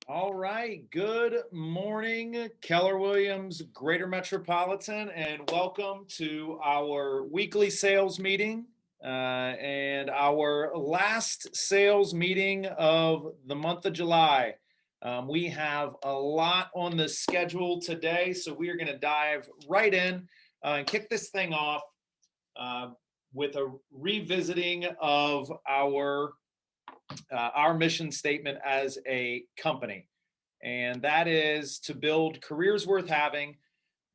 All right. Good morning, Keller Williams, Greater Metropolitan, and welcome to our weekly sales meeting and our last sales meeting of the month of July. We have a lot on the schedule today, so we are going to dive right in and kick this thing off uh, with a revisiting of our mission statement as a company, and that is to build careers worth having,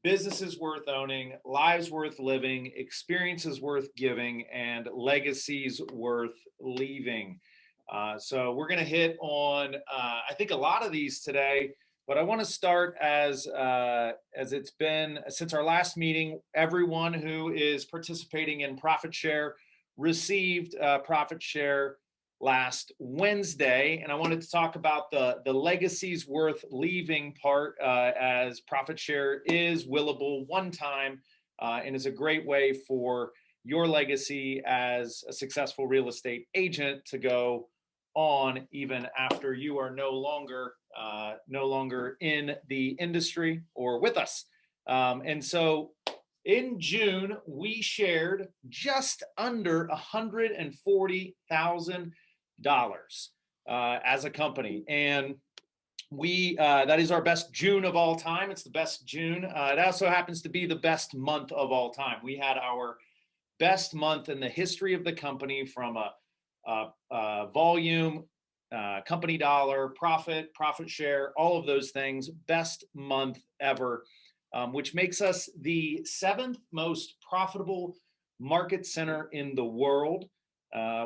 businesses worth owning, lives worth living, experiences worth giving, and legacies worth leaving. So we're going to hit on, I think, a lot of these today. But I want to start as it's been since our last meeting. Everyone who is participating in profit share received profit share last Wednesday, and I wanted to talk about the legacies worth leaving part, as profit share is willable one time, and is a great way for your legacy as a successful real estate agent to go on even after you are no longer in the industry or with us. And so in June, we shared just under $140,000 as a company, and we that is our best June of all time. It's the best June. It also happens to be the best month of all time. We had our best month in the history of the company from a volume, company dollar, profit share, all of those things. Best month ever, which makes us the seventh most profitable market center in the world,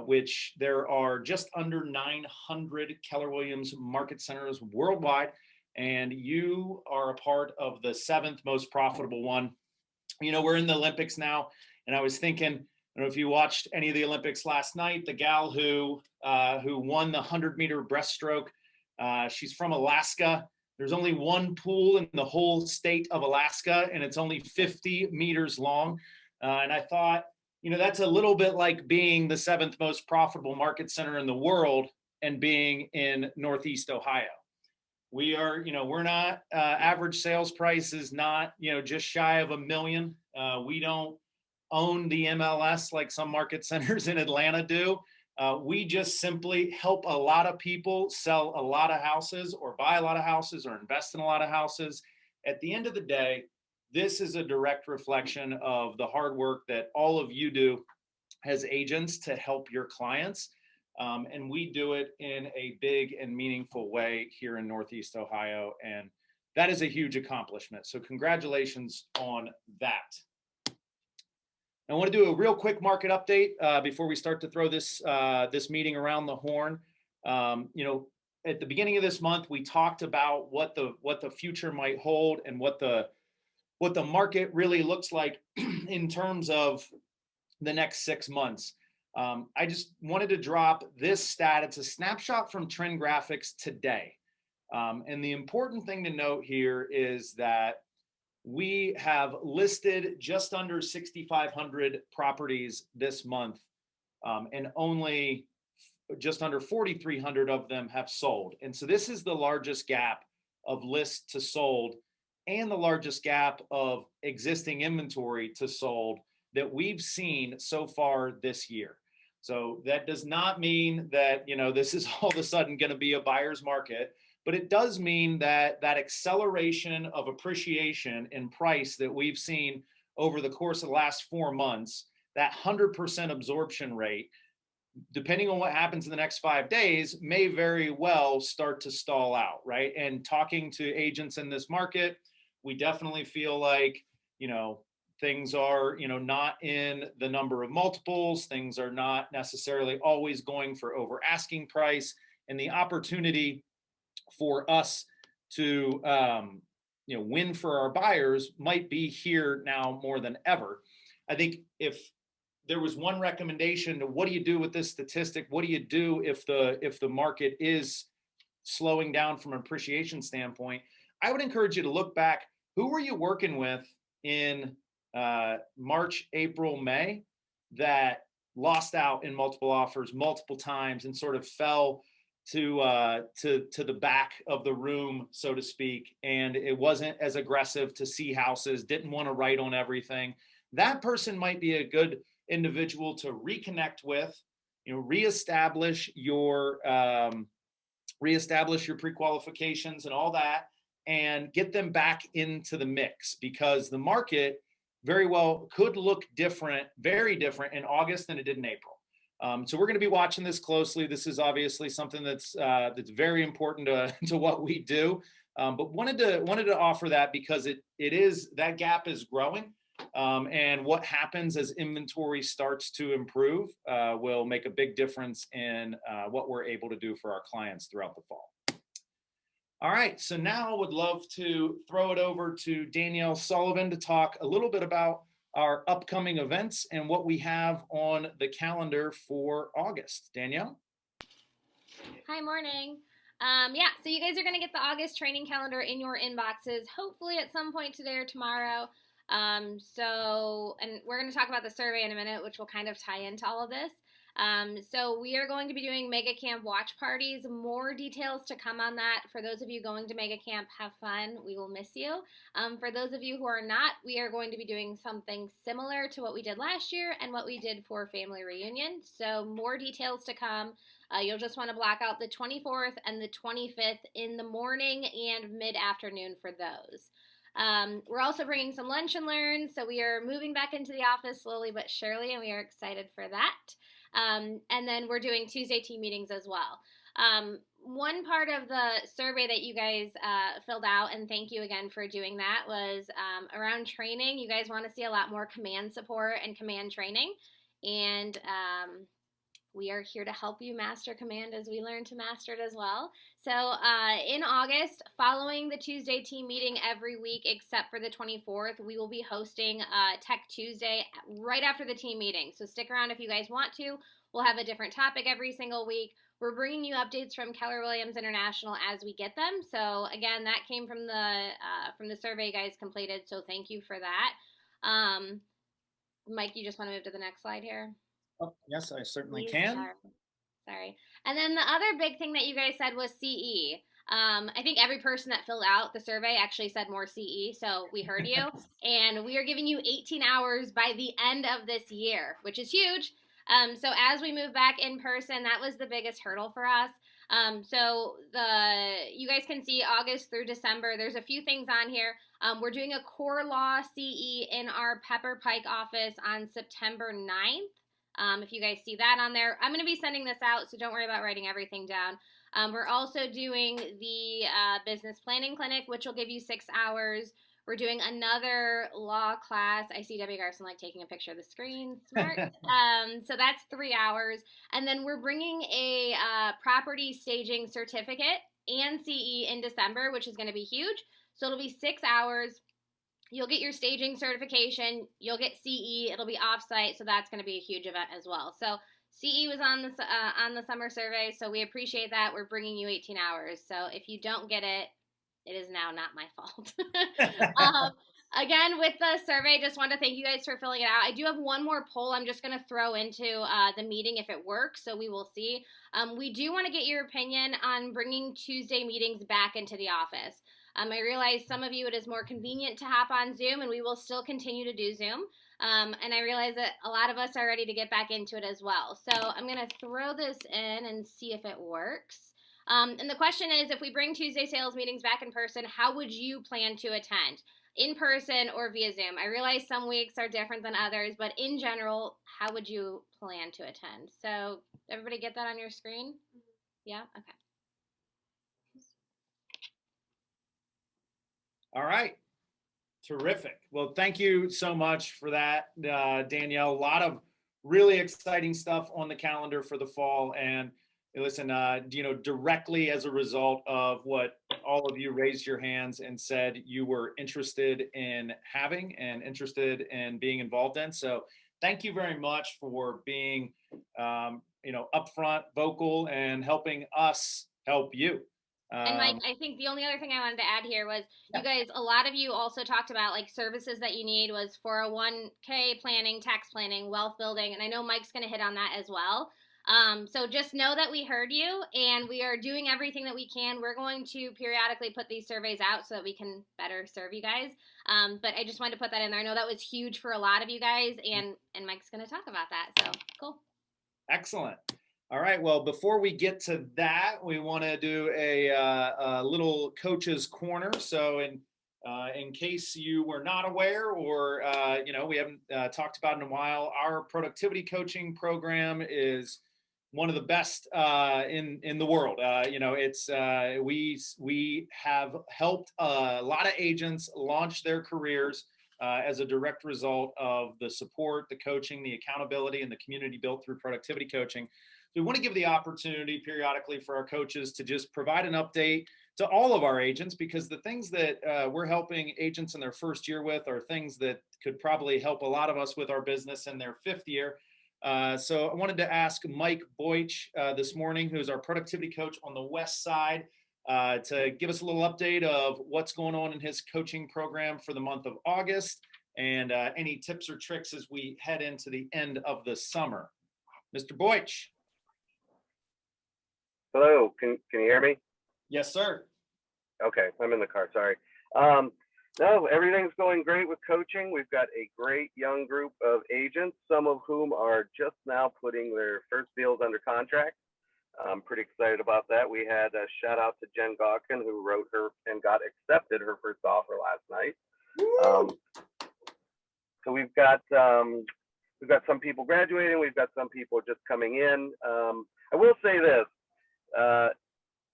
which there are just under 900 Keller Williams market centers worldwide, and you are a part of the seventh most profitable one. You know, we're in the Olympics now, and I was thinking, I don't know if you watched any of the Olympics last night. The gal who won the 100-meter breaststroke, she's from Alaska. There's only one pool in the whole state of Alaska, and it's only 50 meters long. And I thought, you know, that's a little bit like being the seventh most profitable market center in the world and being in Northeast Ohio. We are, you know, we're not, average sales price is not, you know, just shy of $1 million. We don't own the MLS like some market centers in Atlanta do. We just simply help a lot of people sell a lot of houses or buy a lot of houses or invest in a lot of houses. At the end of the day, this is a direct reflection of the hard work that all of you do as agents to help your clients. And we do it in a big and meaningful way here in Northeast Ohio. And that is a huge accomplishment. So congratulations on that. I want to do a real quick market update before we start to throw this meeting around the horn. You know, at the beginning of this month, we talked about what the future might hold and what the market really looks like in terms of the next 6 months. I just wanted to drop this stat. It's a snapshot from Trend Graphics today. And the important thing to note here is that we have listed just under 6,500 properties this month, and only just under 4,300 of them have sold. And so this is the largest gap of list to sold and the largest gap of existing inventory to sold that we've seen so far this year. So that does not mean that, you know, this is all of a sudden going to be a buyer's market, but it does mean that that acceleration of appreciation in price that we've seen over the course of the last 4 months, that 100% absorption rate, depending on what happens in the next 5 days, may very well start to stall out, right? And talking to agents in this market, we definitely feel like, you know, things are, you know, not in the number of multiples. Things are not necessarily always going for over asking price, and the opportunity for us to, you know, win for our buyers might be here now more than ever. I think if there was one recommendation to what do you do with this statistic, what do you do if the market is slowing down from an appreciation standpoint, I would encourage you to look back. Who were you working with in March, April, May that lost out in multiple offers multiple times and sort of fell to the back of the room, so to speak, and it wasn't as aggressive to see houses, didn't want to write on everything. That person might be a good individual to reconnect with, reestablish your pre-qualifications and all that, and get them back into the mix, because the market very well could look different, very different in August than it did in April. So we're going to be watching this closely. This is obviously something that's very important to what we do, but wanted to offer that because it is, that gap is growing, and what happens as inventory starts to improve will make a big difference in what we're able to do for our clients throughout the fall. All right, so now I would love to throw it over to Danielle Sullivan to talk a little bit about our upcoming events and what we have on the calendar for August. Danielle? Hi, morning. Yeah, so you guys are going to get the August training calendar in your inboxes, hopefully at some point today or tomorrow. And we're going to talk about the survey in a minute, which will kind of tie into all of this. So we are going to be doing Mega Camp watch parties. More details to come on that. For those of you going to Mega Camp, have fun. We will miss you. For those of you who are not, we are going to be doing something similar to what we did last year and what we did for Family Reunion. So more details to come. You'll just want to block out the 24th and the 25th in the morning and mid-afternoon for those. We're also bringing some lunch and learns, so we are moving back into the office slowly but surely, and we are excited for that. And then we're doing Tuesday team meetings as well. One part of the survey that you guys filled out, and thank you again for doing that, was around training. You guys want to see a lot more command support and command training, and we are here to help you master command as we learn to master it as well. So in August, following the Tuesday team meeting every week except for the 24th, we will be hosting Tech Tuesday right after the team meeting. So stick around if you guys want to. We'll have a different topic every single week. We're bringing you updates from Keller Williams International as we get them. So again, that came from the survey you guys completed. So thank you for that. Mike, you just want to move to the next slide here? Oh, yes, I certainly can. Sorry. And then the other big thing that you guys said was CE. I think every person that filled out the survey actually said more CE, so we heard you. And we are giving you 18 hours by the end of this year, which is huge. So as we move back in person, that was the biggest hurdle for us. You guys can see August through December. There's a few things on here. We're doing a core law CE in our Pepper Pike office on September 9th. If you guys see that on there, I'm going to be sending this out, so don't worry about writing everything down. We're also doing the business planning clinic, which will give you 6 hours. We're doing another law class. I see Debbie Garson like taking a picture of the screen. Smart. So that's 3 hours. And then we're bringing a property staging certificate and CE in December, which is going to be huge. So it'll be 6 hours. You'll get your staging certification, you'll get CE, it'll be offsite, so that's going to be a huge event as well. So CE was on the summer survey, so we appreciate that. We're bringing you 18 hours. So if you don't get it, it is now not my fault. Again, with the survey, just want to thank you guys for filling it out. I do have one more poll I'm just going to throw into the meeting if it works, so we will see. We do want to get your opinion on bringing Tuesday meetings back into the office. I realize some of you it is more convenient to hop on Zoom, and we will still continue to do Zoom. And I realize that a lot of us are ready to get back into it as well. So I'm going to throw this in and see if it works. And the question is, if we bring Tuesday sales meetings back in person, how would you plan to attend? In person or via Zoom? I realize some weeks are different than others, but in general, how would you plan to attend? So everybody get that on your screen? Yeah? Okay. All right. Terrific. Well, thank you so much for that, Danielle. A lot of really exciting stuff on the calendar for the fall. And listen, directly as a result of what all of you raised your hands and said you were interested in having and interested in being involved in. So thank you very much for being, upfront, vocal, and helping us help you. And Mike, I think the only other thing I wanted to add here was you guys, a lot of you also talked about like services that you need was 401k planning, tax planning, wealth building. And I know Mike's going to hit on that as well. So just know that we heard you, and we are doing everything that we can. We're going to periodically put these surveys out so that we can better serve you guys. But I just wanted to put that in there. I know that was huge for a lot of you guys, and Mike's going to talk about that. So cool. Excellent. All right. Well, before we get to that, we want to do a little coach's corner. So in case you were not aware, or we haven't talked about it in a while, our productivity coaching program is one of the best in the world. We have helped a lot of agents launch their careers as a direct result of the support, the coaching, the accountability, and the community built through productivity coaching. So we want to give the opportunity periodically for our coaches to just provide an update to all of our agents, because the things that we're helping agents in their first year with are things that could probably help a lot of us with our business in their fifth year. So I wanted to ask Mike Boich this morning, who's our productivity coach on the West Side, to give us a little update of what's going on in his coaching program for the month of August, and any tips or tricks as we head into the end of the summer. Mr. Boich. Hello, can you hear me? Yes, sir. Okay, I'm in the car, sorry. No, everything's going great with coaching. We've got a great young group of agents, some of whom are just now putting their first deals under contract. I'm pretty excited about that. We had a shout out to Jen Gawkin, who wrote her and got accepted her first offer last night. So we've got some people graduating. We've got some people just coming in. I will say this.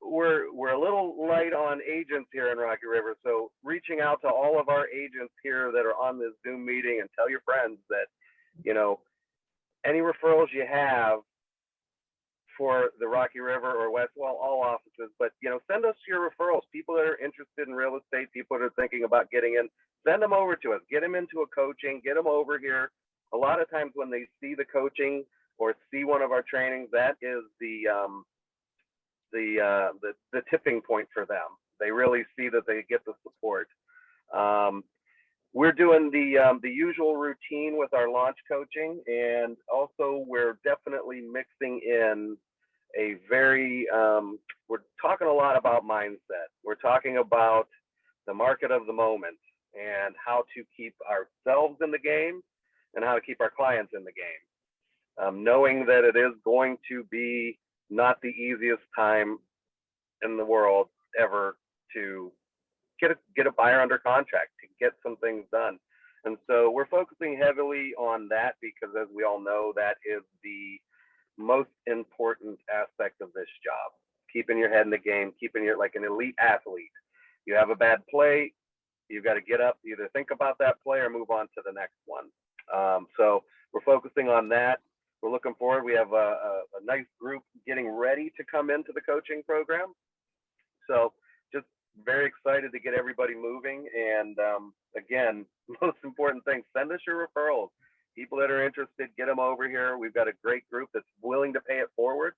We're a little light on agents here in Rocky River, so reaching out to all of our agents here that are on this Zoom meeting, and tell your friends that, any referrals you have for the Rocky River or West, well, all offices, but send us your referrals. People that are interested in real estate, people that are thinking about getting in, send them over to us. Get them into a coaching, get them over here. A lot of times when they see the coaching or see one of our trainings, that is the tipping point for them. They really see that they get the support. We're doing the usual routine with our launch coaching, and also we're definitely mixing in a very, we're talking a lot about mindset. We're talking about the market of the moment and how to keep ourselves in the game and how to keep our clients in the game. Knowing that it is going to be not the easiest time in the world ever to get a buyer under contract, to get some things done. And so we're focusing heavily on that, because as we all know, that is the most important aspect of this job. Keeping your head in the game, keeping your, like an elite athlete. You have a bad play, you've got to get up, either think about that play or move on to the next one. So we're focusing on that. We're looking forward. We have a nice group getting ready to come into the coaching program. So just very excited to get everybody moving. And again, most important thing, send us your referrals. People that are interested, get them over here. We've got a great group that's willing to pay it forward.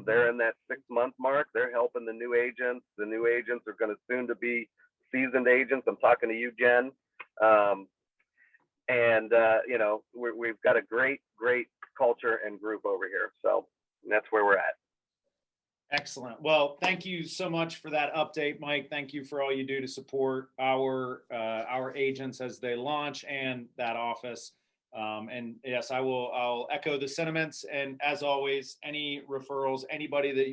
They're in that 6-month mark. They're helping the new agents. The new agents are going to soon to be seasoned agents. I'm talking to you, Jen. We've got a great culture and group over here. So that's where we're at. Excellent. Well, thank you so much for that update, Mike. Thank you for all you do to support our agents as they launch and that office. And yes, I'll echo the sentiments. And as always, any referrals, anybody that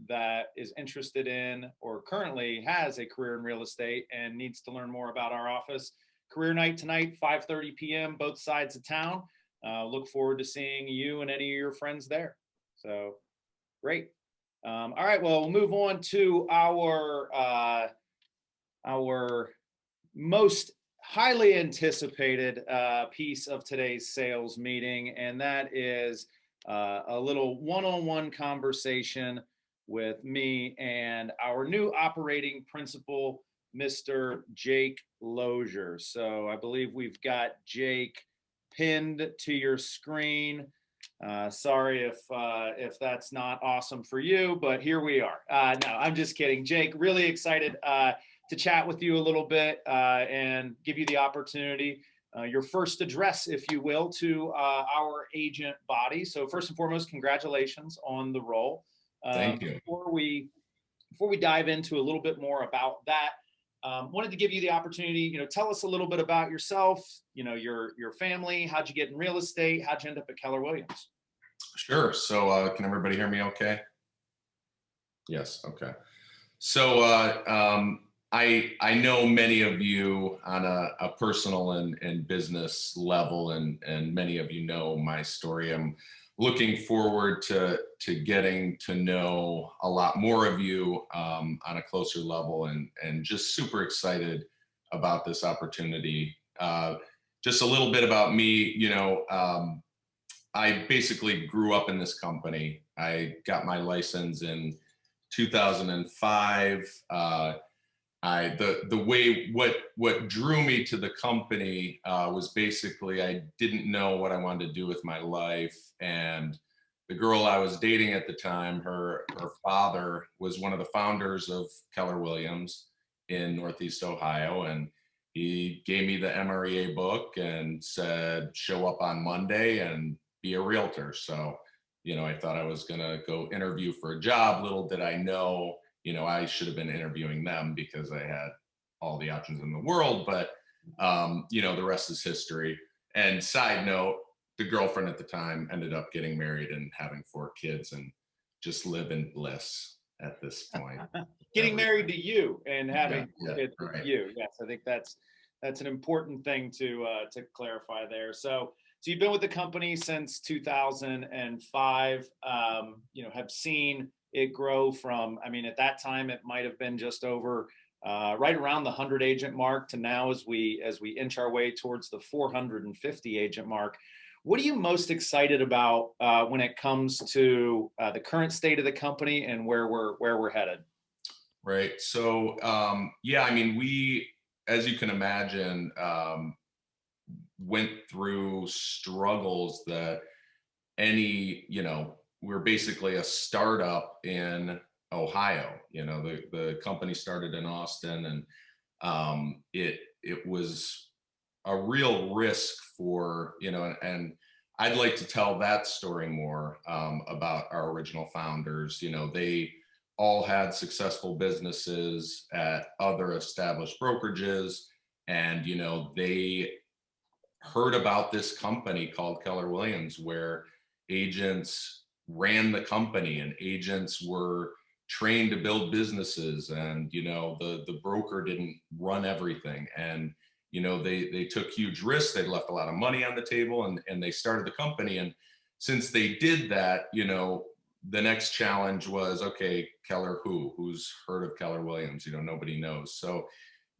that is interested in or currently has a career in real estate and needs to learn more about our office, career night tonight, 5:30 p.m., both sides of town. Look forward to seeing you and any of your friends there. So great. All right, well, we'll move on to our most highly anticipated piece of today's sales meeting, and that is a little one-on-one conversation with me and our new operating principal, Mr. Jake Lohser. So I believe we've got Jake pinned to your screen. Sorry if that's not awesome for you, but here we are. No, I'm just kidding. Jake, really excited to chat with you a little bit and give you the opportunity your first address, if you will, to our agent body. So first and foremost, congratulations on the role. Thank you. Before we dive into a little bit more about that, wanted to give you the opportunity, tell us a little bit about yourself, your family, how'd you get in real estate? How'd you end up at Keller Williams? Sure. So can everybody hear me okay? Yes. Okay. So I know many of you on a personal and business level, and many of you know my story. I'm looking forward to getting to know a lot more of you on a closer level, and just super excited about this opportunity. Just a little bit about me, I basically grew up in this company. I got my license in 2005. What drew me to the company was basically I didn't know what I wanted to do with my life, and the girl I was dating at the time, her father was one of the founders of Keller Williams in Northeast Ohio, and he gave me the MREA book and said, show up on Monday and be a realtor. So, I thought I was going to go interview for a job. Little did I know, I should have been interviewing them because I had all the options in the world. But, the rest is history. And side note, the girlfriend at the time ended up getting married and having 4 kids, and just live in bliss at this point. Getting married to you and having Yeah, kids with right. you. Yes, I think that's an important thing to clarify there. So you've been with the company since 2005. Have seen it grow from, at that time it might have been just over right around the 100 agent mark to now as we inch our way towards the 450 agent mark. What are you most excited about when it comes to the current state of the company and where we're headed? Right. So we, as you can imagine, went through struggles that we're basically a startup in Ohio. The company started in Austin, and it was a real risk for, and I'd like to tell that story more about our original founders. They all had successful businesses at other established brokerages, and they heard about this company called Keller Williams, where agents ran the company and agents were trained to build businesses, and the broker didn't run everything, and they took huge risks. They left a lot of money on the table, and they started the company. And since they did that, the next challenge was, okay, Keller who's heard of Keller Williams? Nobody knows. So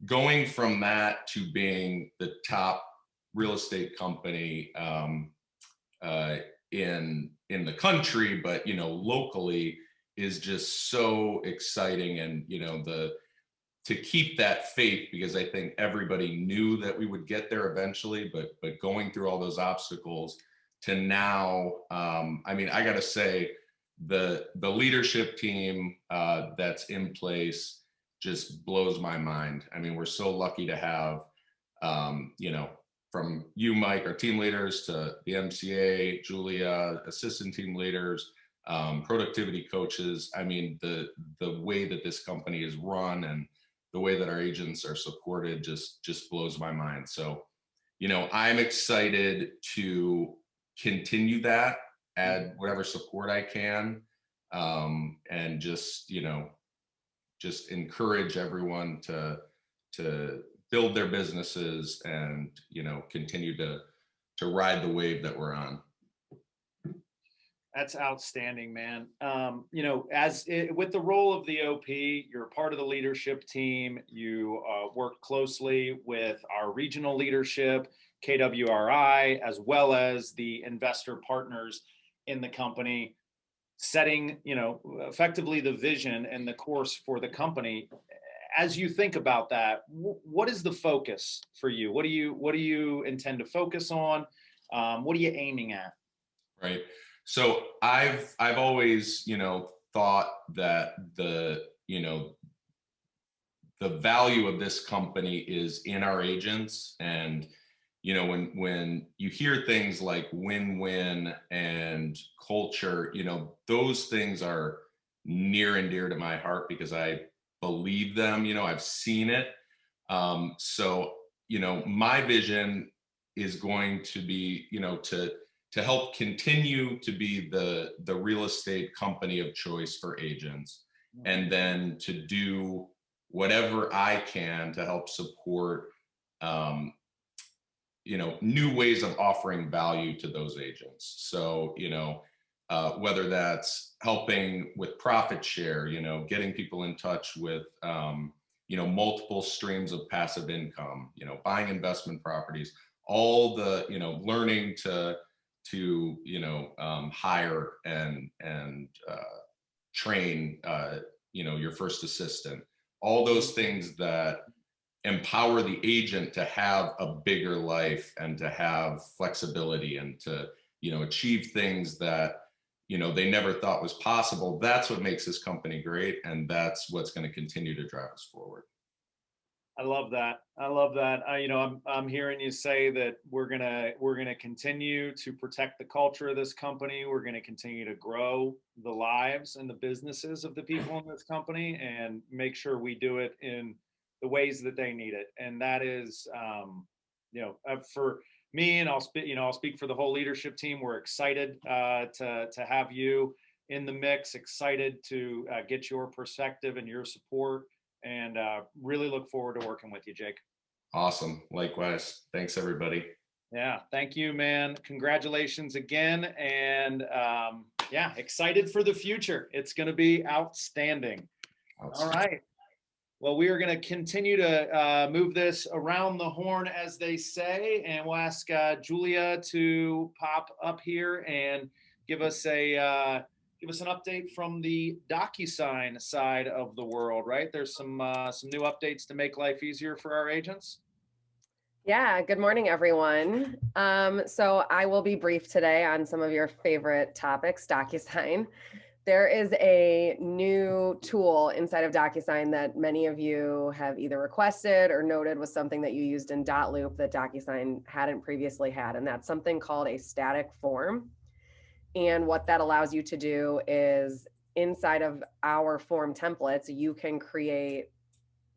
going from that to being the top real estate company in the country, but locally, is just so exciting. And to keep that faith, because I think everybody knew that we would get there eventually, but going through all those obstacles to now, I gotta say, the leadership team that's in place just blows my mind. We're so lucky to have from you, Mike, our team leaders, to the MCA, Julia, assistant team leaders, productivity coaches. The way that this company is run and the way that our agents are supported just blows my mind. So, I'm excited to continue that, add whatever support I can, and just encourage everyone to build their businesses and continue to ride the wave that we're on. That's outstanding, man. With the role of the OP, you're part of the leadership team. You work closely with our regional leadership, KWRI, as well as the investor partners in the company, setting, effectively the vision and the course for the company. As you think about that, what is the focus for you? What do you intend to focus on? What are you aiming at? Right. So I've always, thought that the value of this company is in our agents, and you know, when you hear things like win-win and culture, you know, those things are near and dear to my heart because I believe them, you know, I've seen it. So, you know, my vision is going to be, you know, to help continue to be the real estate company of choice for agents, and then to do whatever I can to help support, you know, new ways of offering value to those agents. So, you know, whether that's helping with profit share, you know, getting people in touch with, you know, multiple streams of passive income, you know, buying investment properties, all the, you know, learning to you know, hire and train, you know, your first assistant, all those things that empower the agent to have a bigger life and to have flexibility and to, you know, achieve things that, you know, they never thought was possible. That's what makes this company great, and that's what's going to continue to drive us forward. I love that. I love that. You know, I'm hearing you say that we're gonna continue to protect the culture of this company. We're gonna continue to grow the lives and the businesses of the people in this company, and make sure we do it in the ways that they need it. And that is, you know, for me, and I'll speak for the whole leadership team. We're excited to have you in the mix. Excited to get your perspective and your support. And really look forward to working with you, Jake. Awesome. Likewise. Thanks, everybody. Yeah, thank you, man. Congratulations again. And yeah, excited for the future. It's going to be outstanding. All right. Well, we are going to continue to move this around the horn, as they say, and we'll ask Julia to pop up here and give us an update from the Docusign side of the world, right? There's some new updates to make life easier for our agents. Yeah, good morning, everyone. So I will be brief today on some of your favorite topics, Docusign. There is a new tool inside of Docusign that many of you have either requested or noted was something that you used in Dotloop that Docusign hadn't previously had, and that's something called a static form. And what that allows you to do is inside of our form templates, you can create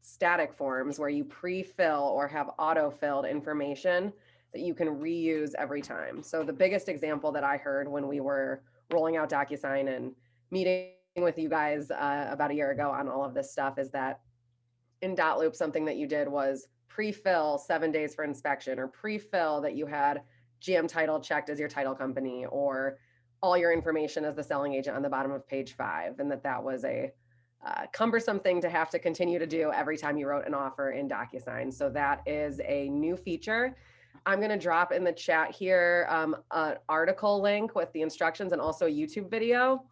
static forms where you pre-fill or have auto-filled information that you can reuse every time. So the biggest example that I heard when we were rolling out Docusign and meeting with you guys about a year ago on all of this stuff is that in Dotloop, something that you did was pre-fill 7 days for inspection, or pre-fill that you had GM title checked as your title company, or all your information as the selling agent on the bottom of page 5, and that was a cumbersome thing to have to continue to do every time you wrote an offer in Docusign. So that is a new feature. I'm going to drop in the chat here an article link with the instructions and also a YouTube video.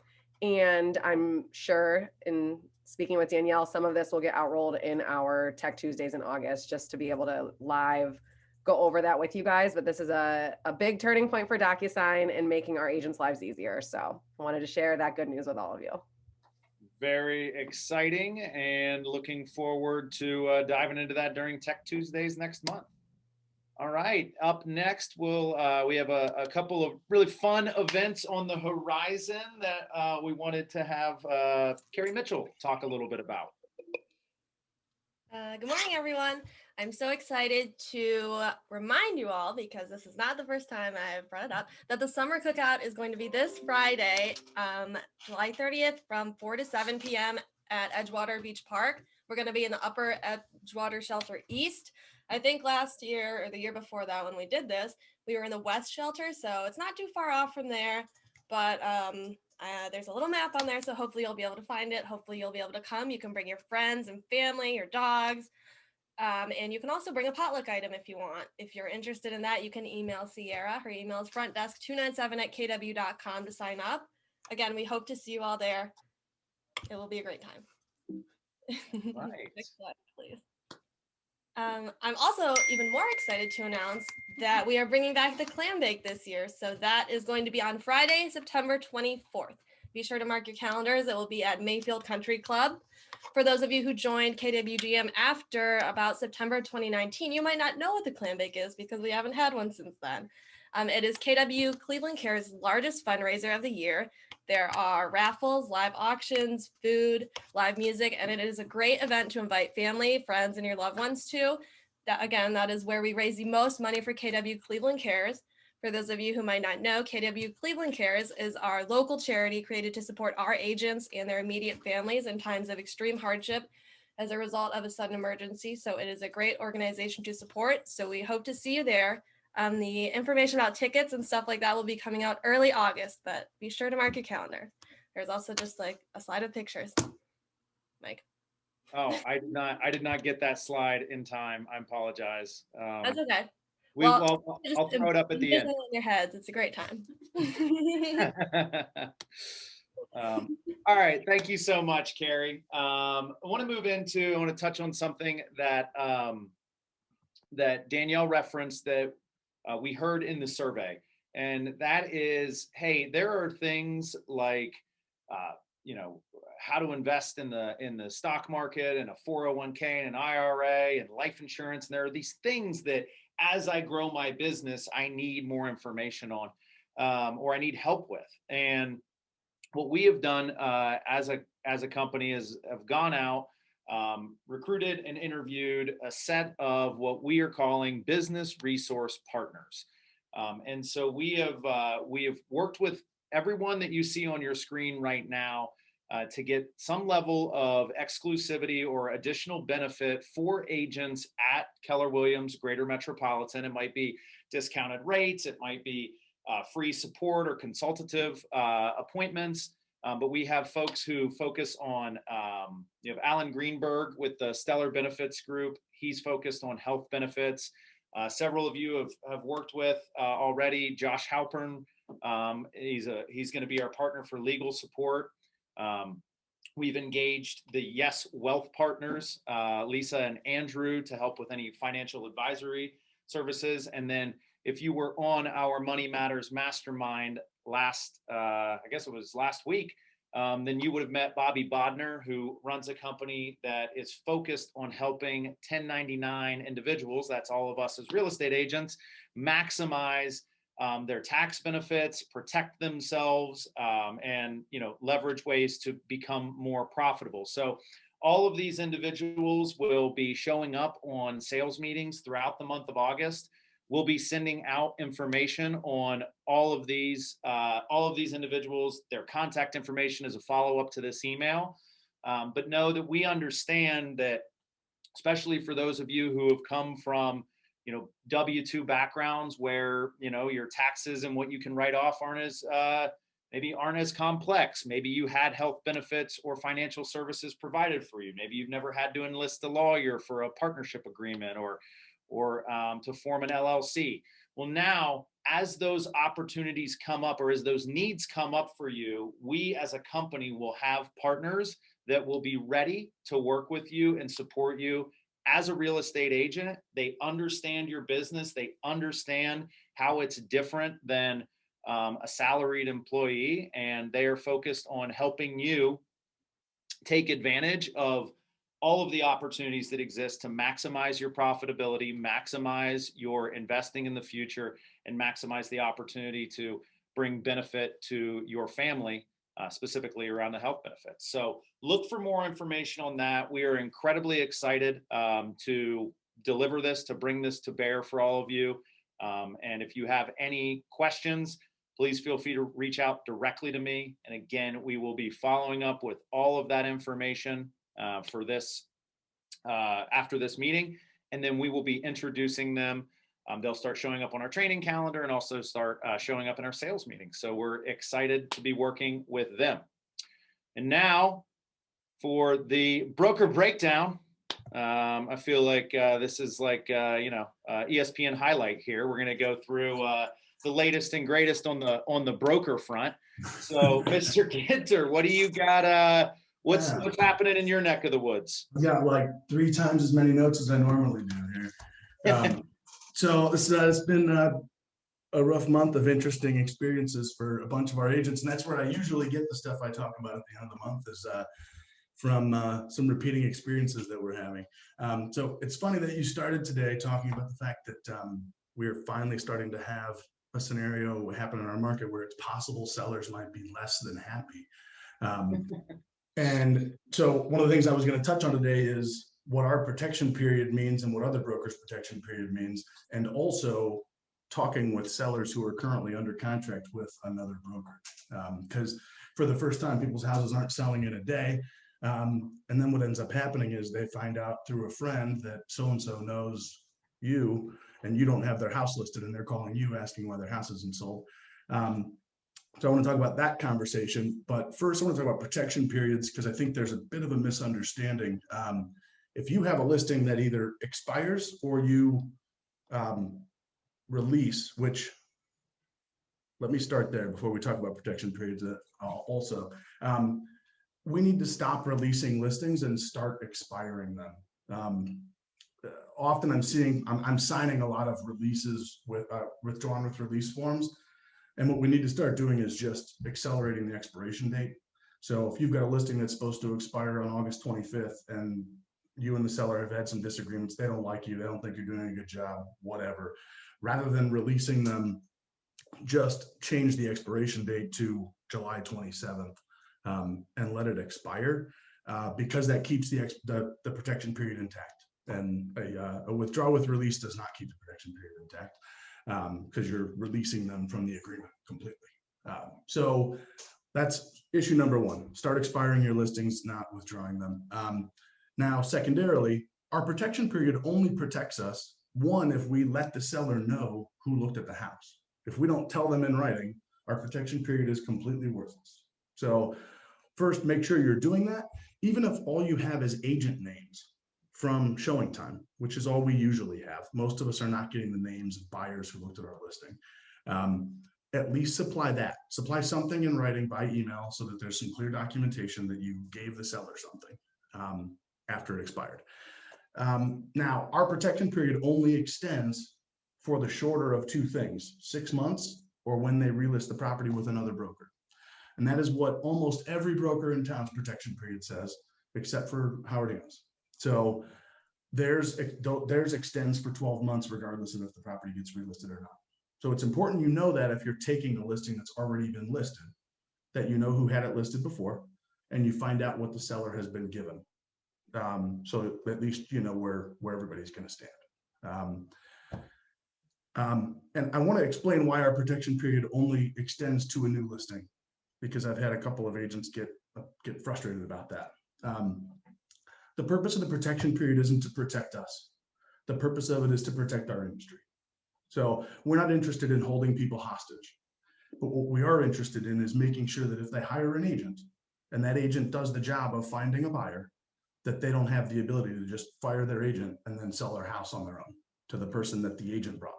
And I'm sure in speaking with Danielle, some of this will get outrolled in our Tech Tuesdays in August, just to be able to live go over that with you guys. But this is a big turning point for Docusign and making our agents' lives easier. So I wanted to share that good news with all of you. Very exciting, and looking forward to diving into that during Tech Tuesdays next month. All right, up next, we have a couple of really fun events on the horizon that we wanted to have Kari Mitchell talk a little bit about. Good morning, everyone. I'm so excited to remind you all, because this is not the first time I've brought it up, that the summer cookout is going to be this Friday, July 30th from 4 to 7 p.m. at Edgewater Beach Park. We're going to be in the upper Edgewater Shelter East. I think last year or the year before that when we did this, we were in the West Shelter, so it's not too far off from there, but there's a little map on there, so hopefully you'll be able to find it. Hopefully you'll be able to come. You can bring your friends and family, your dogs, and you can also bring a potluck item if you want. If you're interested in that, you can email Sierra. Her email is frontdesk297@kw.com to sign up. Again, we hope to see you all there. It will be a great time. Right. Next slide, please. I'm also even more excited to announce that we are bringing back the Clambake this year. So that is going to be on Friday, September 24th. Be sure to mark your calendars. It will be at Mayfield Country Club. For those of you who joined KWGM after about September 2019, you might not know what the Clambake is because we haven't had one since then. It is KW Cleveland Care's largest fundraiser of the year. There are raffles, live auctions, food, live music, and it is a great event to invite family, friends, and your loved ones to. That is where we raise the most money for KW Cleveland Cares. For those of you who might not know, KW Cleveland Cares is our local charity created to support our agents and their immediate families in times of extreme hardship as a result of a sudden emergency. So it is a great organization to support. So we hope to see you there. The information about tickets and stuff like that will be coming out early August, but be sure to mark your calendar. There's also just like a slide of pictures. Mike. Oh, I did not get that slide in time. I apologize. That's okay. I'll throw it up at the end. In your heads. It's a great time. All right. Thank you so much, Kari. I want to touch on something that that Danielle referenced that we heard in the survey. And that is, hey, there are things like, how to invest in the stock market and a 401k and an IRA and life insurance. And there are these things that as I grow my business, I need more information on, or I need help with. And what we have done as a company is have gone out, recruited and interviewed a set of what we are calling business resource partners. And so we have worked with everyone that you see on your screen right now to get some level of exclusivity or additional benefit for agents at Keller Williams Greater Metropolitan. It might be discounted rates, it might be free support or consultative appointments. But we have folks who focus on, you have Alan Greenberg with the Stellar Benefits Group. He's focused on health benefits. Several of you have worked with already. Josh Halpern, he's going to be our partner for legal support. We've engaged the Yes Wealth Partners, Lisa and Andrew, to help with any financial advisory services. And then if you were on our Money Matters Mastermind I guess it was last week, then you would have met Bobby Bodner, who runs a company that is focused on helping 1099 individuals, that's all of us as real estate agents, maximize their tax benefits, protect themselves, and leverage ways to become more profitable. So all of these individuals will be showing up on sales meetings throughout the month of August. We'll be sending out information on all of these individuals. Their contact information is a follow-up to this email. But know that we understand that, especially for those of you who have come from W-2 backgrounds where your taxes and what you can write off aren't as complex. Maybe you had health benefits or financial services provided for you. Maybe you've never had to enlist a lawyer for a partnership agreement or to form an LLC. Well, now, as those opportunities come up or as those needs come up for you, we as a company will have partners that will be ready to work with you and support you as a real estate agent. They understand your business. They understand how it's different than a salaried employee, and they are focused on helping you take advantage of all of the opportunities that exist to maximize your profitability, maximize your investing in the future, and maximize the opportunity to bring benefit to your family, specifically around the health benefits. So look for more information on that. We are incredibly excited to deliver this, to bring this to bear for all of you. And if you have any questions, please feel free to reach out directly to me. And again, we will be following up with all of that information for this after this meeting, and then we will be introducing them. They'll start showing up on our training calendar and also start showing up in our sales meetings. So we're excited to be working with them. And now for the broker breakdown, I feel like this is like ESPN highlight here. We're going to go through the latest and greatest on the broker front. So Mr. Ginter, what do you got? What's happening in your neck of the woods? I've got like 3 times as many notes as I normally do here. So it's been a rough month of interesting experiences for a bunch of our agents. And that's where I usually get the stuff I talk about at the end of the month is from some repeating experiences that we're having. So it's funny that you started today talking about the fact that we're finally starting to have a scenario happen in our market where it's possible sellers might be less than happy. And so one of the things I was going to touch on today is what our protection period means and what other brokers' protection period means, and also talking with sellers who are currently under contract with another broker. Because for the first time, people's houses aren't selling in a day. And then what ends up happening is they find out through a friend that so-and-so knows you and you don't have their house listed and they're calling you asking why their house isn't sold. So I want to talk about that conversation, but first I want to talk about protection periods because I think there's a bit of a misunderstanding. If you have a listing that either expires or you release, which, let me start there before we talk about protection periods also. We need to stop releasing listings and start expiring them. Often I'm signing a lot of releases with withdrawn with release forms. And what we need to start doing is just accelerating the expiration date. So if you've got a listing that's supposed to expire on August 25th and you and the seller have had some disagreements, they don't like you, they don't think you're doing a good job, whatever. Rather than releasing them, just change the expiration date to July 27th and let it expire because that keeps the protection period intact. And a withdrawal with release does not keep the protection period intact because you're releasing them from the agreement completely. So that's issue number one, start expiring your listings, not withdrawing them. Now, secondarily, our protection period only protects us, one, if we let the seller know who looked at the house. If we don't tell them in writing, our protection period is completely worthless. So first, make sure you're doing that, even if all you have is agent names from showing time, which is all we usually have. Most of us are not getting the names of buyers who looked at our listing. At least supply that. Supply something in writing by email so that there's some clear documentation that you gave the seller something after it expired. Now, our protection period only extends for the shorter of two things, 6 months or when they relist the property with another broker. And that is what almost every broker in town's protection period says, except for Howard Hughes. So theirs extends for 12 months, regardless of if the property gets relisted or not. So it's important you know that if you're taking a listing that's already been listed, that you know who had it listed before, and you find out what the seller has been given. So at least you know where everybody's going to stand. And I want to explain why our protection period only extends to a new listing, because I've had a couple of agents get frustrated about that. The purpose of the protection period isn't to protect us. The purpose of it is to protect our industry. So we're not interested in holding people hostage, but what we are interested in is making sure that if they hire an agent and that agent does the job of finding a buyer, that they don't have the ability to just fire their agent and then sell their house on their own to the person that the agent brought.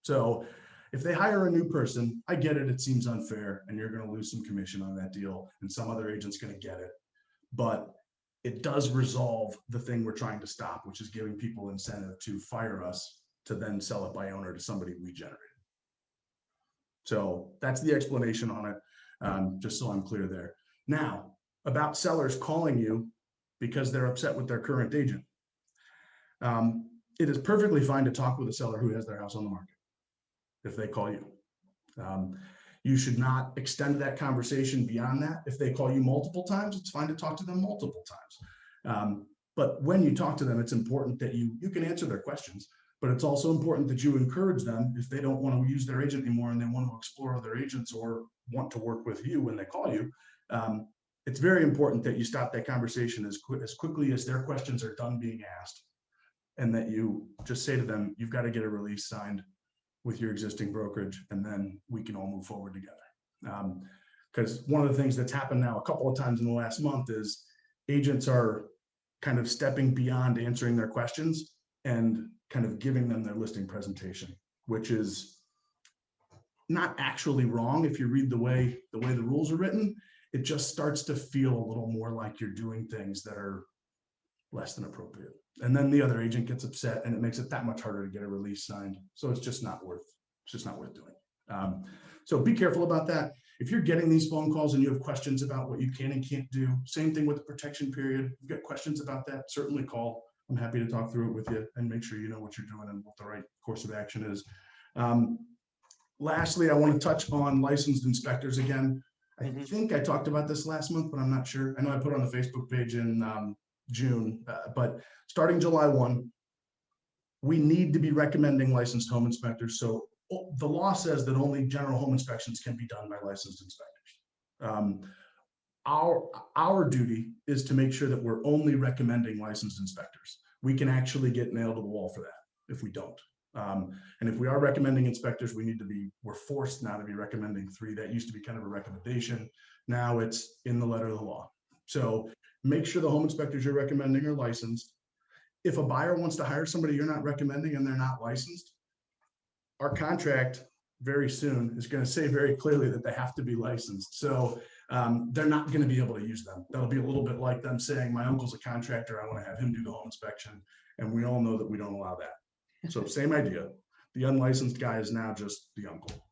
So if they hire a new person, I get it, it seems unfair and you're going to lose some commission on that deal and some other agent's going to get it. But it does resolve the thing we're trying to stop, which is giving people incentive to fire us to then sell it by owner to somebody we generated. So that's the explanation on it, just so I'm clear there. Now, about sellers calling you because they're upset with their current agent. It is perfectly fine to talk with a seller who has their house on the market if they call you. You should not extend that conversation beyond that. If they call you multiple times, it's fine to talk to them multiple times. But when you talk to them, it's important that you can answer their questions, but it's also important that you encourage them if they don't want to use their agent anymore and they want to explore other agents or want to work with you when they call you. It's very important that you stop that conversation as quickly as their questions are done being asked, and that you just say to them, you've got to get a release signed with your existing brokerage, and then we can all move forward together. Because one of the things that's happened now a couple of times in the last month is agents are kind of stepping beyond answering their questions and kind of giving them their listing presentation, which is not actually wrong if you read the way the rules are written. It just starts to feel a little more like you're doing things that are less than appropriate. And then the other agent gets upset and it makes it that much harder to get a release signed. So it's just not worth doing. So be careful about that. If you're getting these phone calls and you have questions about what you can and can't do, same thing with the protection period. If you've got questions about that, certainly call. I'm happy to talk through it with you and make sure you know what you're doing and what the right course of action is. Lastly, I want to touch on licensed inspectors again. I think I talked about this last month, but I'm not sure. I know I put it on the Facebook page in June, but starting July 1, we need to be recommending licensed home inspectors. So the law says that only general home inspections can be done by licensed inspectors. Our duty is to make sure that we're only recommending licensed inspectors. We can actually get nailed to the wall for that if we don't. And if we are recommending inspectors, we're forced now to be recommending 3. That used to be kind of a recommendation. Now it's in the letter of the law. So make sure the home inspectors you're recommending are licensed. If a buyer wants to hire somebody you're not recommending and they're not licensed, our contract very soon is going to say very clearly that they have to be licensed. So they're not going to be able to use them. That'll be a little bit like them saying, my uncle's a contractor, I want to have him do the home inspection. And we all know that we don't allow that. So same idea. The unlicensed guy is now just the uncle.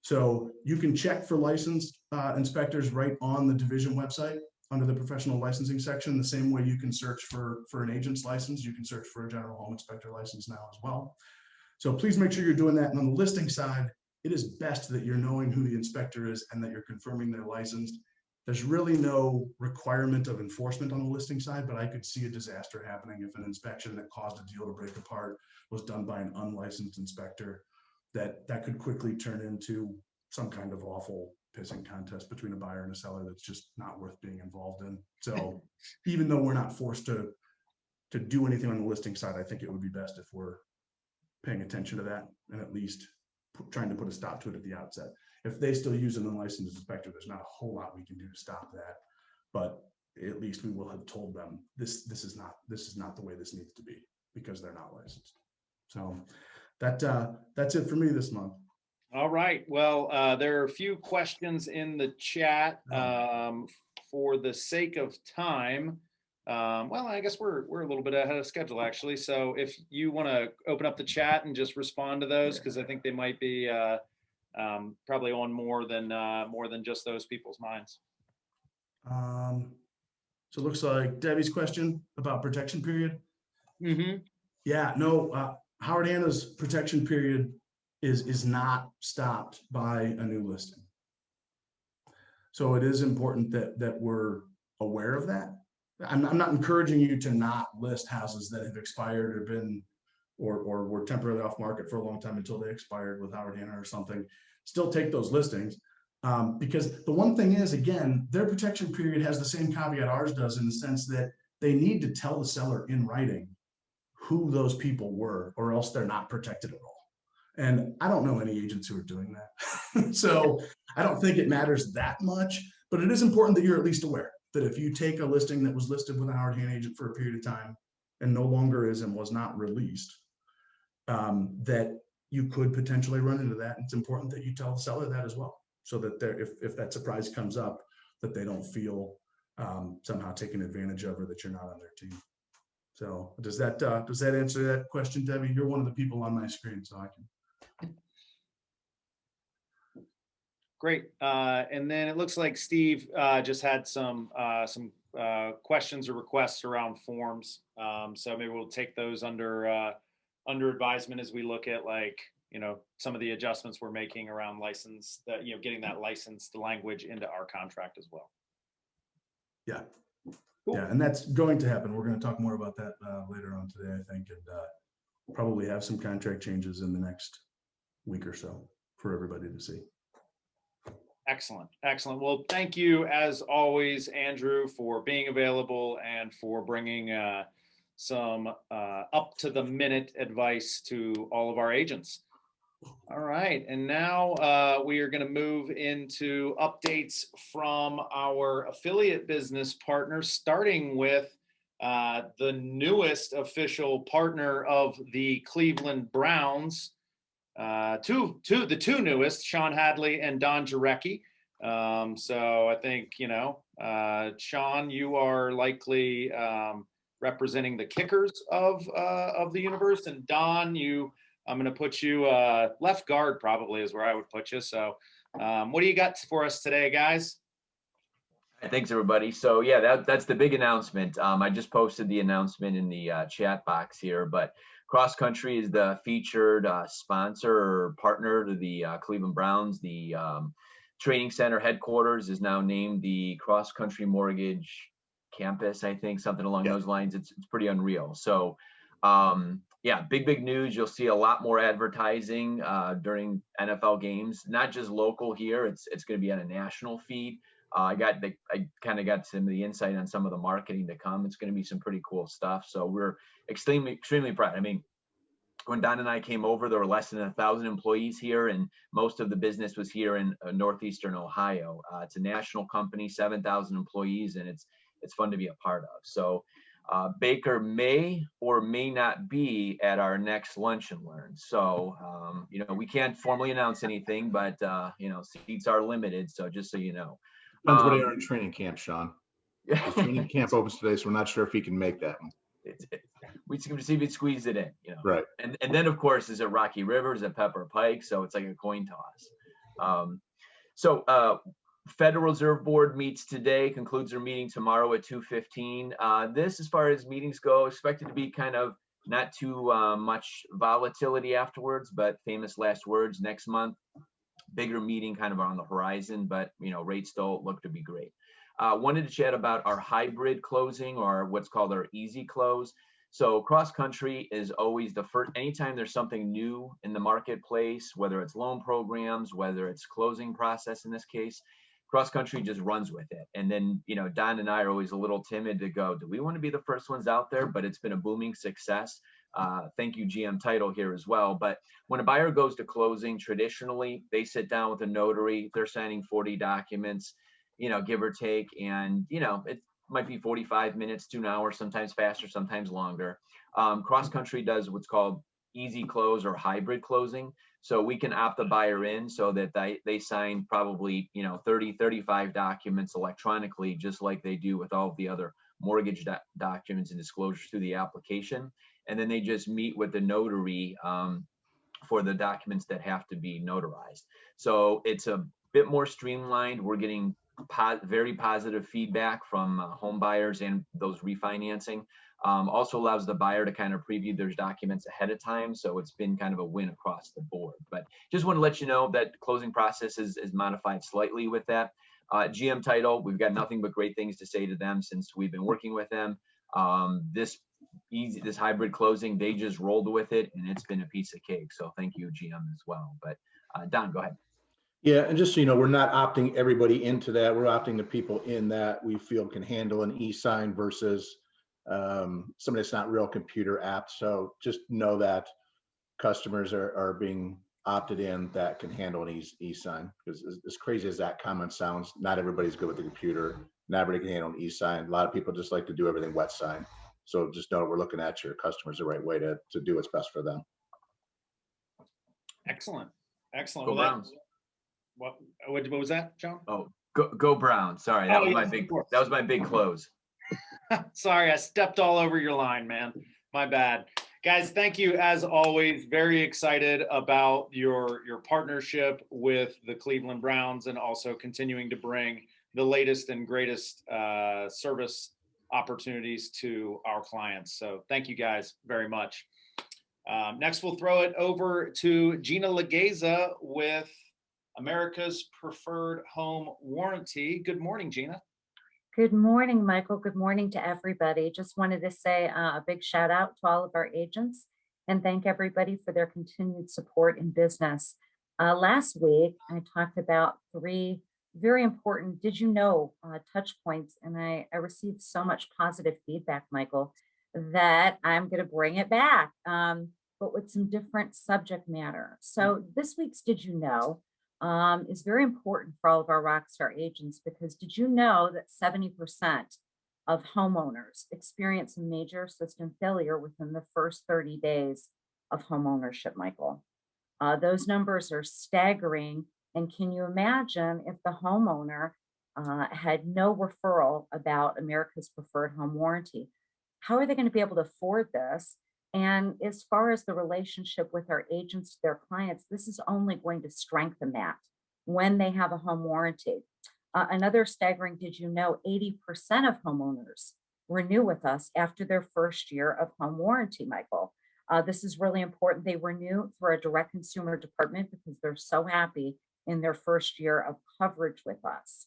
So you can check for licensed inspectors right on the division website under the professional licensing section. The same way you can search for an agent's license, you can search for a general home inspector license now as well. So please make sure you're doing that. And on the listing side, it is best that you're knowing who the inspector is and that you're confirming they're licensed. There's really no requirement of enforcement on the listing side, but I could see a disaster happening if an inspection that caused a deal to break apart was done by an unlicensed inspector. That could quickly turn into some kind of awful pissing contest between a buyer and a seller that's just not worth being involved in. So even though we're not forced to do anything on the listing side, I think it would be best if we're paying attention to that and at least trying to put a stop to it at the outset. If they still use an unlicensed inspector, there's not a whole lot we can do to stop that, but at least we will have told them this is not the way this needs to be because they're not licensed. So that's it for me this month. All right. Well, there are a few questions in the chat. For the sake of time, well, I guess we're a little bit ahead of schedule actually. So if you want to open up the chat and just respond to those, because I think they might be probably on more than just those people's minds. So it looks like Debbie's question about protection period. Mm-hmm. Yeah, no, Howard Hanna's protection period is not stopped by a new listing. So it is important that we're aware of that. I'm not encouraging you to not list houses that have expired or been or were temporarily off market for a long time until they expired with Howard Hanna or something. Still take those listings because the one thing is, again, their protection period has the same caveat ours does in the sense that they need to tell the seller in writing who those people were, or else they're not protected at all. And I don't know any agents who are doing that. So I don't think it matters that much, but it is important that you're at least aware that if you take a listing that was listed with a Howard Hanna agent for a period of time and no longer is and was not released, that you could potentially run into that. It's important that you tell the seller that as well, so that if that surprise comes up, that they don't feel somehow taken advantage of or that you're not on their team. So does that answer that question, Debbie? You're one of the people on my screen, so I can. Great. And then it looks like Steve just had some questions or requests around forms. So maybe we'll take those under advisement as we look at some of the adjustments we're making around license, getting that licensed language into our contract as well. Yeah. Cool. Yeah, and that's going to happen. We're going to talk more about that later on today, I think, and probably have some contract changes in the next week or so for everybody to see. Excellent. Excellent. Well, thank you as always, Andrew, for being available and for bringing some up to the minute advice to all of our agents. All right. And now we are going to move into updates from our affiliate business partners, starting with the newest official partner of the Cleveland Browns. The two newest, Sean Hadley and Don Jarecki. So I think, Sean, you are likely representing the kickers of the universe, and Don, you I'm going to put you left guard, probably is where I would put you. So what do you got for us today, guys? Thanks, everybody. So yeah, that's the big announcement. I just posted the announcement in the chat box here, but Cross Country is the featured sponsor or partner to the Cleveland Browns. The training center headquarters is now named the Cross Country Mortgage Campus, I think, something along those lines. It's pretty unreal. So yeah, big news. You'll see a lot more advertising during NFL games, not just local here. It's going to be on a national feed. I kind of got some of the insight on some of the marketing to come. It's going to be some pretty cool stuff. So we're extremely proud. I mean, when Don and I came over, there were less than 1,000 employees here, and most of the business was here in northeastern Ohio. It's a national company, 7,000 employees, and it's fun to be a part of. So Baker may or may not be at our next Lunch and Learn. So, you know, we can't formally announce anything, but, you know, seats are limited. So just so you know. Depends where they are in training camp, Sean. The training camp opens today, so we're not sure if he can make that one. We can see if he squeeze it in, you know. Right. And then, of course, is it Rocky River, is it Pepper Pike? So it's like a coin toss. Federal Reserve Board meets today, concludes their meeting tomorrow at 2:15. This, as far as meetings go, expected to be kind of not too much volatility afterwards, but famous last words next month. Bigger meeting kind of on the horizon, but you know, rates still look to be great. Wanted to chat about our hybrid closing, or what's called our easy close. So Cross Country is always the first, anytime there's something new in the marketplace, whether it's loan programs, whether it's closing process in this case, Cross Country just runs with it. And then, you know, Don and I are always a little timid to go, do we want to be the first ones out there? But it's been a booming success. Thank you, GM Title here as well. But when a buyer goes to closing, traditionally, they sit down with a notary. They're signing 40 documents, you know, give or take. And, you know, it might be 45 minutes to an hour, sometimes faster, sometimes longer. Cross Country does what's called easy close or hybrid closing. So we can opt the buyer in so that they sign probably, you know, 30, 35 documents electronically, just like they do with all of the other mortgage documents and disclosures through the application. And then they just meet with the notary for the documents that have to be notarized. So it's a bit more streamlined. We're getting very positive feedback from home buyers and those refinancing. Also allows the buyer to kind of preview their documents ahead of time. So it's been kind of a win across the board. But just want to let you know that closing process is modified slightly with that. GM Title, we've got nothing but great things to say to them since we've been working with them. This hybrid closing, they just rolled with it, and it's been a piece of cake. So thank you, GM, as well. But Don, go ahead. Yeah, and just so you know, we're not opting everybody into that. We're opting the people in that we feel can handle an e-sign versus somebody that's not real computer apt. So just know that customers are being opted in that can handle an e-sign. Because as crazy as that comment sounds, not everybody's good with the computer. Not everybody can handle an e-sign. A lot of people just like to do everything wet sign. So just know we're looking at your customers the right way to do what's best for them. Excellent. Go Browns. What was that, John? Oh, go Browns. Sorry, that was my big close. Sorry, I stepped all over your line, man. My bad. Guys, thank you as always. Very excited about your partnership with the Cleveland Browns and also continuing to bring the latest and greatest service opportunities to our clients. So thank you guys very much. Next, we'll throw it over to Jina Legeza with America's Preferred Home Warranty. Good morning, Jina. Good morning, Michael. Good morning to everybody. Just wanted to say a big shout out to all of our agents and thank everybody for their continued support in business. Last week, I talked about 3 very important did you know touch points, and I received so much positive feedback, Michael, that I'm going to bring it back, but with some different subject matter. So this week's did you know is very important for all of our Rockstar agents, because did you know that 70% of homeowners experience a major system failure within the first 30 days of home ownership, Michael? Those numbers are staggering. And can you imagine if the homeowner had no referral about America's Preferred Home Warranty? How are they going to be able to afford this? And as far as the relationship with our agents to their clients, this is only going to strengthen that when they have a home warranty. Another staggering, did you know 80% of homeowners renew with us after their first year of home warranty, Michael? This is really important. They renew through our direct consumer department because they're so happy in their first year of coverage with us.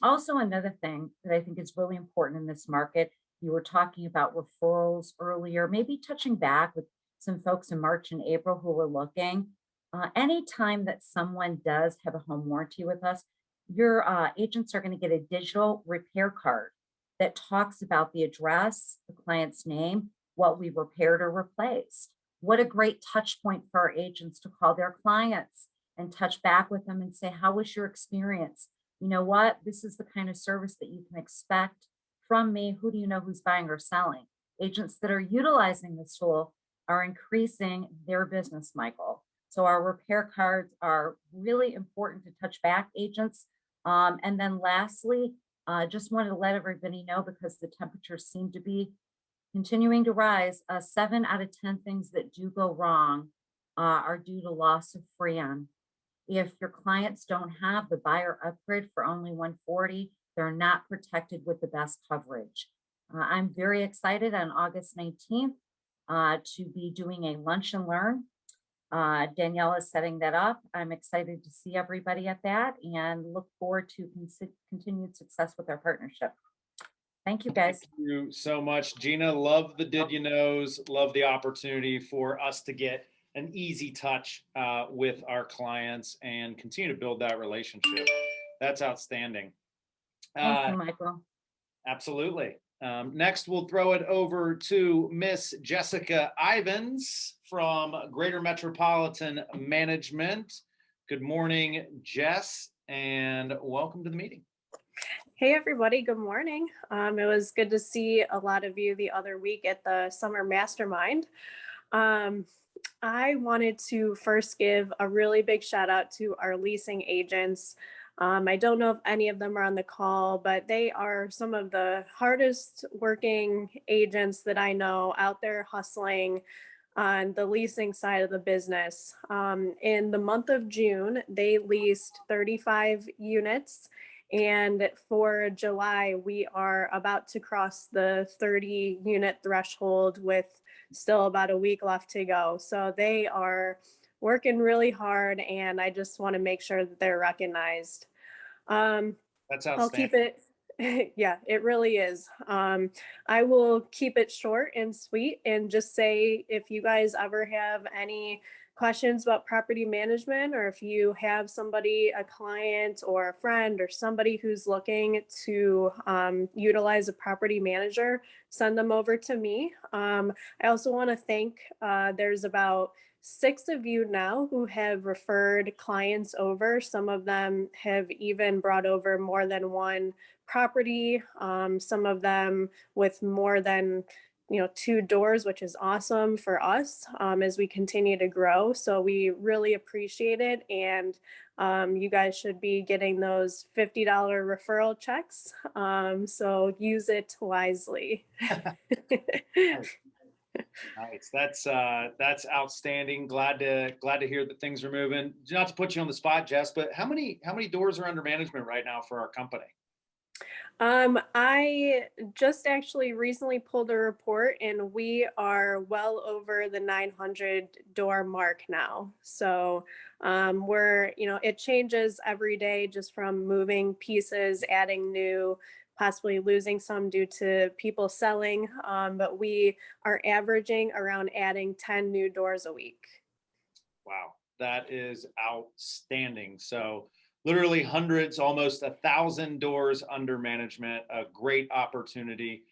Also, another thing that I think is really important in this market, you were talking about referrals earlier, maybe touching back with some folks in March and April who were looking. Anytime that someone does have a home warranty with us, your agents are going to get a digital repair card that talks about the address, the client's name, what we repaired or replaced. What a great touch point for our agents to call their clients and touch back with them and say, how was your experience? You know what? This is the kind of service that you can expect from me. Who do you know who's buying or selling? Agents that are utilizing this tool are increasing their business, Michael. So our repair cards are really important to touch back agents. And then lastly, just wanted to let everybody know, because the temperatures seem to be continuing to rise, 7 out of 10 things that do go wrong are due to loss of freon. If your clients don't have the buyer upgrade for only $140, they're not protected with the best coverage. I'm very excited on August 19th to be doing a lunch and learn. Danielle is setting that up. I'm excited to see everybody at that and look forward to continued success with our partnership. Thank you, guys. Thank you so much, Gina. Love the did you knows. Love the opportunity for us to get an easy touch with our clients and continue to build that relationship. That's outstanding. Thank you, Michael. Absolutely. Next, we'll throw it over to Miss Jessica Ivins from Greater Metropolitan Management. Good morning, Jess, and welcome to the meeting. Hey, everybody. Good morning. It was good to see a lot of you the other week at the Summer Mastermind. I wanted to first give a really big shout out to our leasing agents. I don't know if any of them are on the call, but they are some of the hardest working agents that I know out there hustling on the leasing side of the business. In the month of June, they leased 35 units. And for July, we are about to cross the 30 unit threshold with still about a week left to go. So they are working really hard, and I just want to make sure that they're recognized. That's outstanding. I'll keep it. Yeah, it really is. I will keep it short and sweet and just say, if you guys ever have any questions about property management, or if you have somebody, a client or a friend or somebody who's looking to utilize a property manager, send them over to me. I also want to thank, there's about 6 of you now who have referred clients over. Some of them have even brought over more than one property, some of them with more than 2 doors, which is awesome for us as we continue to grow. So we really appreciate it. And you guys should be getting those $50 referral checks. So use it wisely. Nice. That's outstanding. Glad to hear that things are moving. Not to put you on the spot, Jess, but how many doors are under management right now for our company? I just actually recently pulled a report, and we are well over the 900 door mark now. So we're, it changes every day just from moving pieces, adding new, possibly losing some due to people selling. But we are averaging around adding 10 new doors a week. Wow, that is outstanding. So literally hundreds, almost 1,000 doors under management, a great opportunity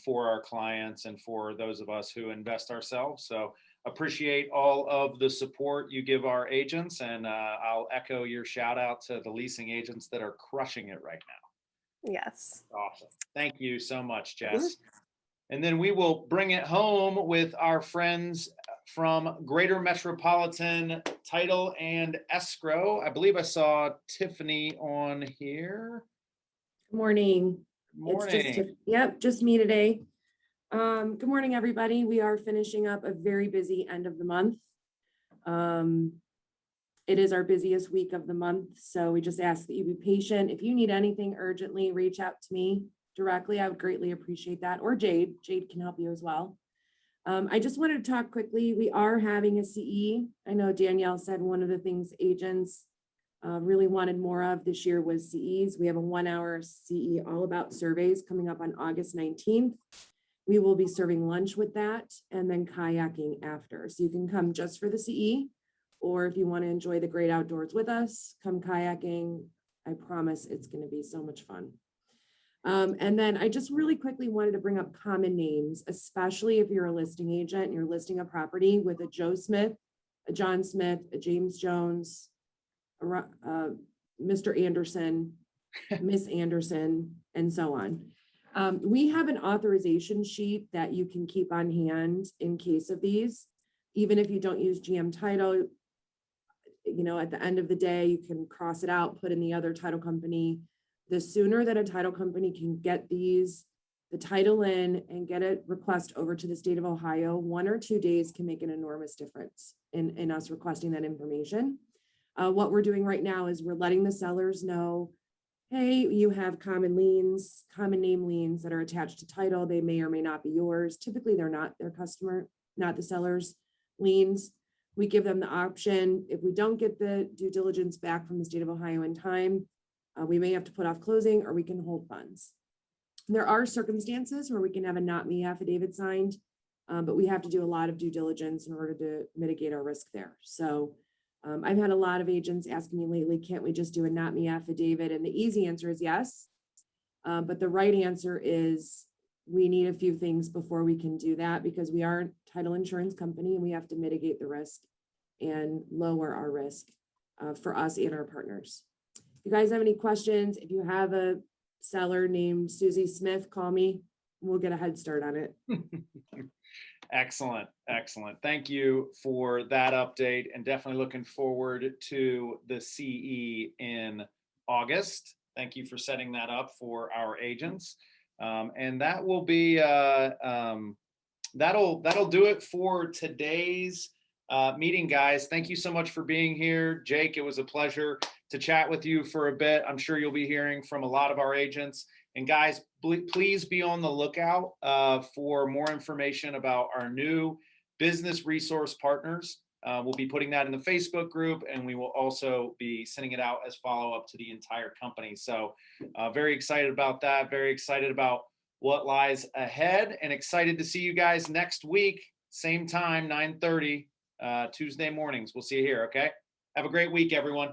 for our clients and for those of us who invest ourselves. So appreciate all of the support you give our agents, and I'll echo your shout out to the leasing agents that are crushing it right now. Yes. Awesome. Thank you so much, Jess. And then we will bring it home with our friends from Greater Metropolitan Title and Escrow. I believe I saw Tiffany on here. Good morning. Morning. Just me today. Good morning, everybody. We are finishing up a very busy end of the month. It is our busiest week of the month, so we just ask that you be patient. If you need anything urgently, reach out to me directly. I would greatly appreciate that, or Jade. Jade can help you as well. I just wanted to talk quickly. We are having a CE. I know Danielle said one of the things agents really wanted more of this year was CEs. We have a 1-hour CE all about surveys coming up on August 19th. We will be serving lunch with that and then kayaking after. So you can come just for the CE, or if you want to enjoy the great outdoors with us, come kayaking. I promise it's going to be so much fun. And then I just really quickly wanted to bring up common names, especially if you're a listing agent and you're listing a property with a Joe Smith, a John Smith, a James Jones, Mr. Anderson, Miss Anderson, and so on. We have an authorization sheet that you can keep on hand in case of these. Even if you don't use GM title, you know, at the end of the day, you can cross it out, put in the other title company. The sooner that a title company can get the title in and get a request over to the state of Ohio, 1 or 2 days can make an enormous difference in us requesting that information. What we're doing right now is we're letting the sellers know, hey, you have common liens, common name liens that are attached to title. They may or may not be yours. Typically, they're not their customer, not the seller's liens. We give them the option. If we don't get the due diligence back from the state of Ohio in time, we may have to put off closing or we can hold funds. There are circumstances where we can have a not me affidavit signed, but we have to do a lot of due diligence in order to mitigate our risk there. So I've had a lot of agents asking me lately, can't we just do a not me affidavit? And the easy answer is yes. But the right answer is we need a few things before we can do that, because we are a title insurance company and we have to mitigate the risk and lower our risk for us and our partners. If you guys have any questions, if you have a seller named Susie Smith, call me. We'll get a head start on it. Excellent. Excellent. Thank you for that update, and definitely looking forward to the CE in August. Thank you for setting that up for our agents. And that will be, that'll do it for today's meeting, guys. Thank you so much for being here. Jake, it was a pleasure to chat with you for a bit. I'm sure you'll be hearing from a lot of our agents. And guys, please be on the lookout for more information about our new business resource partners. We'll be putting that in the Facebook group, and we will also be sending it out as follow-up to the entire company. So very excited about that. Very excited about what lies ahead, and excited to see you guys next week, same time, 9:30, Tuesday mornings. We'll see you here, okay? Have a great week, everyone.